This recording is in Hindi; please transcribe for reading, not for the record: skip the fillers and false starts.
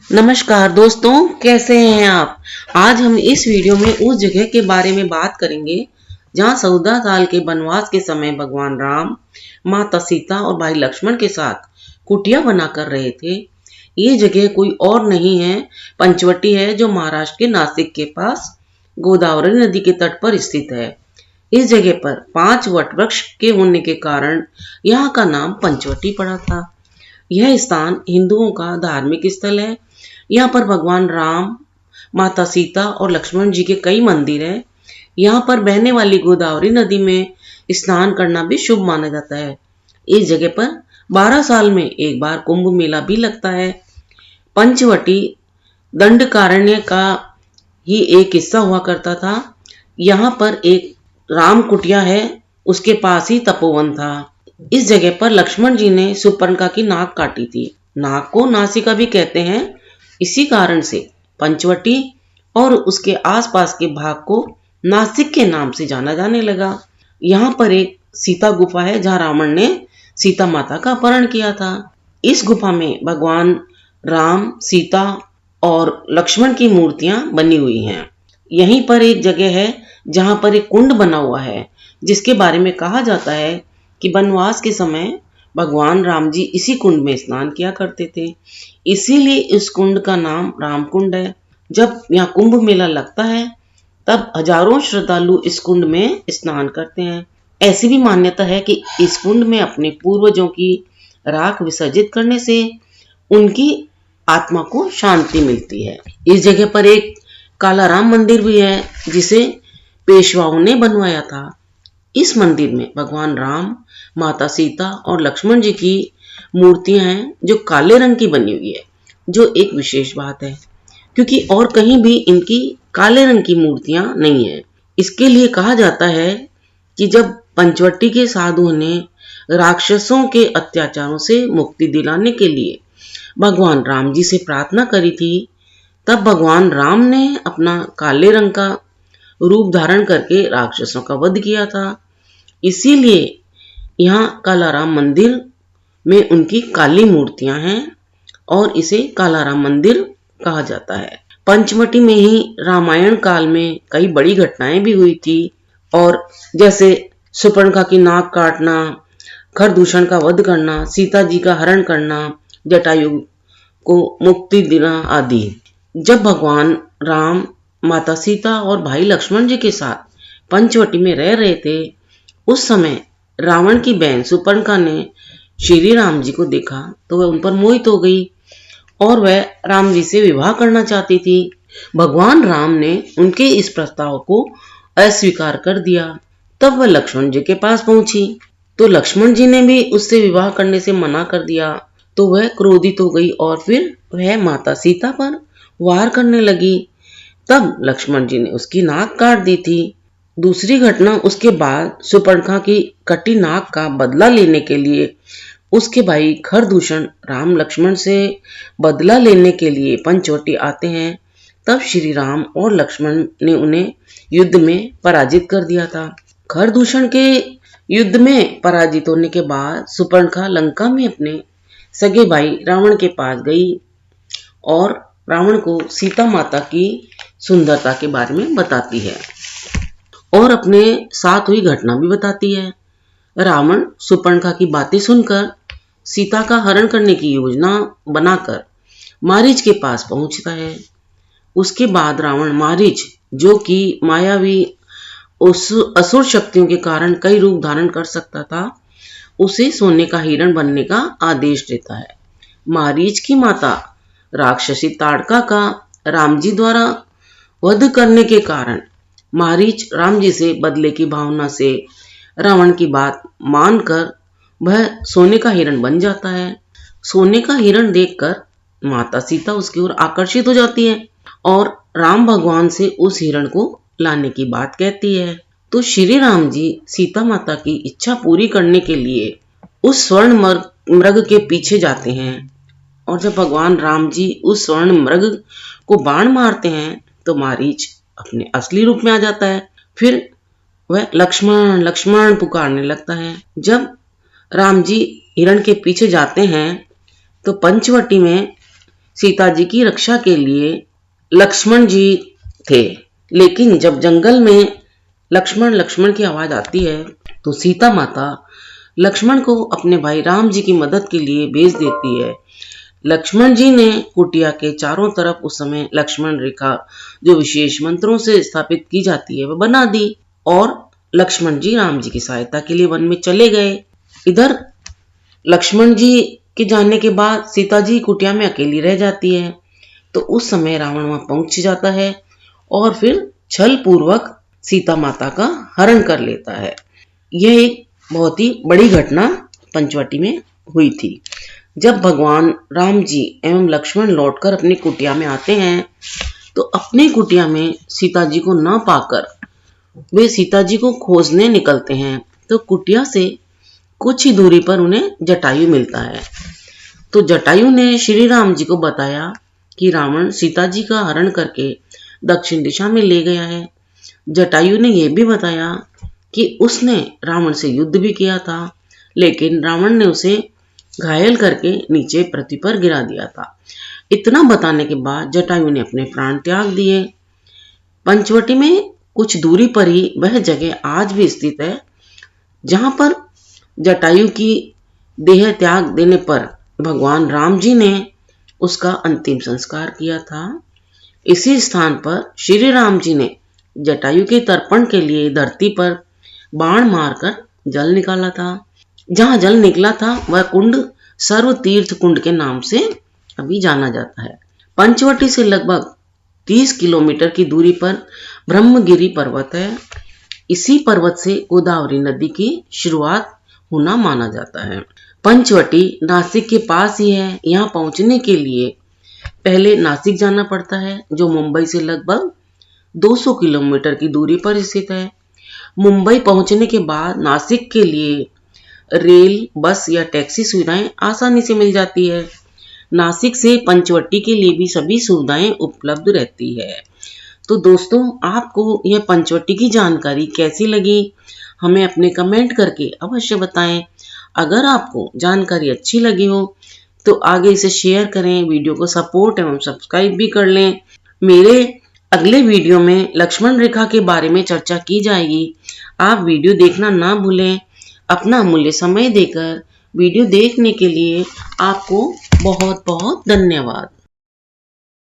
नमस्कार दोस्तों, कैसे हैं आप। आज हम इस वीडियो में उस जगह के बारे में बात करेंगे जहां 14 साल के वनवास के समय भगवान राम, माता सीता और भाई लक्ष्मण के साथ कुटिया बना कर रहे थे। ये जगह कोई और नहीं है, पंचवटी है, जो महाराष्ट्र के नासिक के पास गोदावरी नदी के तट पर स्थित है। इस जगह पर 5 वटवृक्ष के होने के कारण यहाँ का नाम पंचवटी पड़ा था। यह स्थान हिंदुओं का धार्मिक स्थल है। यहाँ पर भगवान राम, माता सीता और लक्ष्मण जी के कई मंदिर हैं। यहाँ पर बहने वाली गोदावरी नदी में स्नान करना भी शुभ माना जाता है। इस जगह पर 12 साल में एक बार कुंभ मेला भी लगता है। पंचवटी दंडकारण्य का ही एक हिस्सा हुआ करता था। यहाँ पर एक राम कुटिया है, उसके पास ही तपोवन था। इस जगह पर लक्ष्मण जी ने सुपर्णखा की नाक काटी थी। नाक को नासिका भी कहते हैं। इसी कारण से पंचवटी और उसके आसपास के भाग को नासिक के नाम से जाना जाने लगा। यहाँ पर एक सीता गुफा है जहाँ रावण ने सीता माता का अपहरण किया था। इस गुफा में भगवान राम, सीता और लक्ष्मण की मूर्तियां बनी हुई हैं। यहीं पर एक जगह है जहाँ पर एक कुंड बना हुआ है, जिसके बारे में कहा जाता है कि वनवास के समय भगवान राम जी इसी कुंड में स्नान किया करते थे। इसीलिए इस कुंड का नाम राम कुंड है। जब यहाँ कुंभ मेला लगता है तब हजारों श्रद्धालु इस कुंड में स्नान करते हैं। ऐसी भी मान्यता है कि इस कुंड में अपने पूर्वजों की राख विसर्जित करने से उनकी आत्मा को शांति मिलती है। इस जगह पर एक काला राम मंदिर भी है, जिसे पेशवाओं ने बनवाया था। इस मंदिर में भगवान राम, माता सीता और लक्ष्मण जी की मूर्तियां हैं, जो काले रंग की बनी हुई है, जो एक विशेष बात है, क्योंकि और कहीं भी इनकी काले रंग की मूर्तियां नहीं है। इसके लिए कहा जाता है कि जब पंचवटी के साधुओं ने राक्षसों के अत्याचारों से मुक्ति दिलाने के लिए भगवान राम जी से प्रार्थना करी थी, तब भगवान राम ने अपना काले रंग का रूप धारण करके राक्षसों का वध किया था। इसीलिए यहाँ काला राम मंदिर में उनकी काली मूर्तियां हैं और इसे काला राम मंदिर कहा जाता है। पंचवटी में ही रामायण काल में कई बड़ी घटनाएं भी हुई थी, और जैसे सुपर्णखा की नाक काटना, खरदूषण का वध करना, सीता जी का हरण करना, जटायु को मुक्ति देना आदि। जब भगवान राम, माता सीता और भाई लक्ष्मण जी के साथ पंचवटी में रह रहे थे, उस समय रावण की बहन सुपर्णखा ने श्री राम जी को देखा तो वह उन पर मोहित हो गई और वह राम जी से विवाह करना चाहती थी। भगवान राम ने उनके इस प्रस्ताव को अस्वीकार कर दिया। तब वह लक्ष्मण जी के पास पहुंची तो लक्ष्मण जी ने भी उससे विवाह करने से मना कर दिया। तो वह क्रोधित हो गई और फिर वह माता सीता पर वार करने लगी। तब लक्ष्मण जी ने उसकी नाक काट दी थी। दूसरी घटना उसके बाद सुपर्णखा की कटी नाक का बदला लेने के लिए उसके भाई खरदूषण राम लक्ष्मण से बदला लेने के लिए पंचवटी आते हैं। तब श्री राम और लक्ष्मण ने उन्हें युद्ध में पराजित कर दिया था। खरदूषण के युद्ध में पराजित होने के बाद सुपर्णखा लंका में अपने सगे भाई रावण के पास गई और रावण को सीता माता की सुंदरता के बारे में बताती है और अपने साथ हुई घटना भी बताती है। रावण सुपर्णखा की बातें सुनकर सीता का हरण करने की योजना बनाकर मारीच के पास पहुंचता है। उसके बाद रावण मारीच, जो कि मायावी उस असुर शक्तियों के कारण कई रूप धारण कर सकता था, उसे सोने का हिरण बनने का आदेश देता है। मारीच की माता राक्षसी ताड़का का राम जी द्वारा वध करने के कारण मारीच राम जी से बदले की भावना से रावण की बात मानकर वह सोने का हिरण बन जाता है। सोने का हिरण देखकर माता सीता उसकी ओर आकर्षित हो जाती है और राम भगवान से उस हिरण को लाने की बात कहती है। तो श्री राम जी सीता माता की इच्छा पूरी करने के लिए उस स्वर्ण मृग के पीछे जाते हैं, और जब भगवान राम जी उस स्वर्ण मृग को बाण मारते हैं तो मारीच अपने असली रूप में आ जाता है। फिर वह लक्ष्मण लक्ष्मण पुकारने लगता है। जब राम जी हिरण के पीछे जाते हैं तो पंचवटी में सीता जी की रक्षा के लिए लक्ष्मण जी थे। लेकिन जब जंगल में लक्ष्मण लक्ष्मण की आवाज आती है तो सीता माता लक्ष्मण को अपने भाई राम जी की मदद के लिए भेज देती है। लक्ष्मण जी ने कुटिया के चारों तरफ उस समय लक्ष्मण रेखा जो विशेष मंत्रों से स्थापित की जाती है वह बना दी और लक्ष्मण जी राम जी की सहायता के लिए वन में चले गए। इधर लक्ष्मण जी के जाने के बाद सीता जी कुटिया में अकेली रह जाती है। तो उस समय रावण वहां पहुंच जाता है और फिर छल पूर्वक सीता माता का हरण कर लेता है। यह एक बहुत ही बड़ी घटना पंचवटी में हुई थी। जब भगवान राम जी एवं लक्ष्मण लौटकर अपनी कुटिया में आते हैं तो अपनी कुटिया में सीता जी को न पाकर वे सीता जी को खोजने निकलते हैं। तो कुटिया से कुछ ही दूरी पर उन्हें जटायु मिलता है। तो जटायु ने श्री राम जी को बताया कि रावण सीता जी का हरण करके दक्षिण दिशा में ले गया है। जटायु ने यह भी बताया कि उसने रावण से युद्ध भी किया था, लेकिन रावण ने उसे घायल करके नीचे पृथ्वी पर गिरा दिया था। इतना बताने के बाद जटायु ने अपने प्राण त्याग दिए। पंचवटी में कुछ दूरी पर ही वह जगह आज भी स्थित है जहां पर जटायु की देह त्याग देने पर भगवान राम जी ने उसका अंतिम संस्कार किया था। इसी स्थान पर श्री राम जी ने जटायु के तर्पण के लिए धरती पर बाण मारकर जल निकाला था। जहां जल निकला था वह कुंड सर्व तीर्थ कुंड के नाम से अभी जाना जाता है। पंचवटी से लगभग 30 किलोमीटर की दूरी पर ब्रह्मगिरी पर्वत है। इसी पर्वत से गोदावरी नदी की शुरुआत होना माना जाता है। पंचवटी नासिक के पास ही है। यहाँ पहुंचने के लिए पहले नासिक जाना पड़ता है जो मुंबई से लगभग 200 किलोमीटर की दूरी पर स्थित है। मुंबई पहुंचने के बाद नासिक के लिए रेल, बस या टैक्सी सुविधाएं आसानी से मिल जाती है। नासिक से पंचवटी के लिए भी सभी सुविधाएं उपलब्ध रहती है। तो दोस्तों, आपको यह पंचवटी की जानकारी कैसी लगी हमें अपने कमेंट करके अवश्य बताएं। अगर आपको जानकारी अच्छी लगी हो तो आगे इसे शेयर करें, वीडियो को सपोर्ट एवं सब्सक्राइब भी कर लें। मेरे अगले वीडियो में लक्ष्मण रेखा के बारे में चर्चा की जाएगी। आप वीडियो देखना ना भूलें। अपना अमूल्य समय देकर वीडियो देखने के लिए आपको बहुत बहुत धन्यवाद।